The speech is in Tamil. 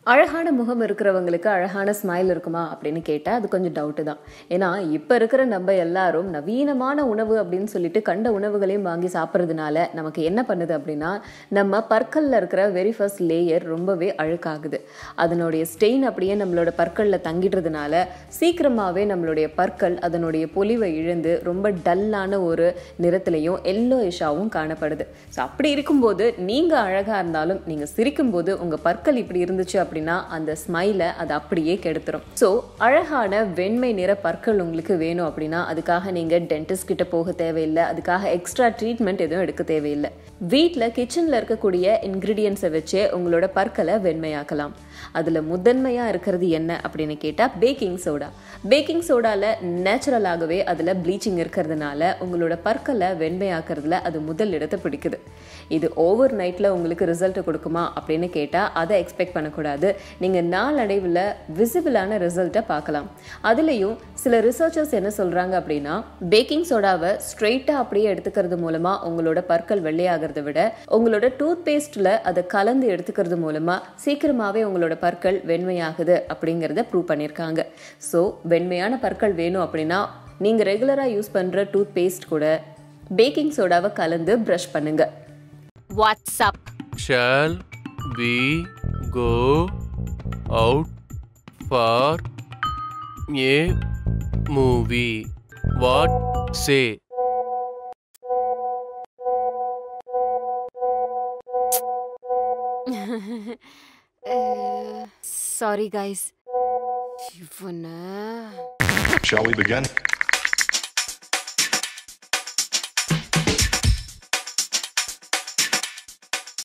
அழகான முகம் இருக்கிறவங்களுக்கு அழகான ஸ்மைல் இருக்குமா அப்படின்னு கேட்டால் அது கொஞ்சம் டவுட்டு தான். ஏன்னா இப்போ இருக்கிற நம்ம எல்லாரும் நவீனமான உணவு அப்படின்னு சொல்லிட்டு கண்ட உணவுகளையும் வாங்கி சாப்பிட்றதுனால நமக்கு என்ன பண்ணுது அப்படின்னா, நம்ம பற்களில் இருக்கிற வெரி ஃபர்ஸ்ட் லேயர் ரொம்பவே அழுக்காகுது. அதனுடைய ஸ்டெயின் அப்படியே நம்மளோட பற்களில் தங்கிடுறதுனால சீக்கிரமாகவே நம்மளுடைய பற்கள் அதனுடைய பொலிவை இழந்து ரொம்ப டல்லான ஒரு நிறத்துலையும் எல்லோயிஷாவும் காணப்படுது. ஸோ அப்படி இருக்கும்போது நீங்கள் அழகாக இருந்தாலும் நீங்கள் சிரிக்கும்போது உங்கள் பற்கள் இப்படி இருந்துச்சு அப்படின்னா அந்த ஸ்மைலை அது அப்படியே கெடுத்துரும். ஸோ அழகான வெண்மை நிற பற்கள் உங்களுக்கு வேணும் அப்படின்னா அதுக்காக நீங்கள் டென்டிஸ்ட் கிட்ட போக தேவையில்லை, அதுக்காக எக்ஸ்ட்ரா ட்ரீட்மெண்ட் எதுவும் எடுக்க தேவையில்லை. வீட்டில் கிச்சனில் இருக்கக்கூடிய இன்க்ரீடியன்ஸை வச்சே உங்களோட பற்களை வெண்மையாக்கலாம். அதில் முதன்மையாக இருக்கிறது என்ன அப்படின்னு கேட்டால் பேக்கிங் சோடா. பேக்கிங் சோடாவில் நேச்சுரலாகவே அதில் ப்ளீச்சிங் இருக்கிறதுனால உங்களோட பற்களை வெண்மையாக்குறதுல அது முதல் இடத்தை பிடிக்குது. இது ஓவர் நைட்டில் உங்களுக்கு ரிசல்ட்டை கொடுக்குமா அப்படின்னு கேட்டால் அதை எக்ஸ்பெக்ட் பண்ணக்கூடாது. நீங்கள் நாளடைவில் விசிபிளான ரிசல்ட்டை பார்க்கலாம். அதுலேயும் சில ரிசர்ச்சர்ஸ் என்ன சொல்கிறாங்க அப்படின்னா, பேக்கிங் சோடாவை ஸ்ட்ரெயிட்டாக அப்படியே எடுத்துக்கிறது மூலமாக உங்களோட பற்கள் வெள்ளையாகிறத விட உங்களோட டூத் பேஸ்ட்டில் அதை கலந்து எடுத்துக்கிறது மூலமாக சீக்கிரமாகவே உங்களோட பற்கள் வெண்மையாகுது அப்படிங்கிறத ப்ரூவ் பண்ணியிருக்காங்க. ஸோ வெண்மையான பற்கள் வேணும் அப்படின்னா நீங்கள் ரெகுலராக யூஸ் பண்ணுற டூத் பேஸ்ட் கூட பேக்கிங் சோடாவை கலந்து ப்ரஷ் பண்ணுங்க. What's up? Shall we go out for a movie? What say? Sorry guys. Shall we begin?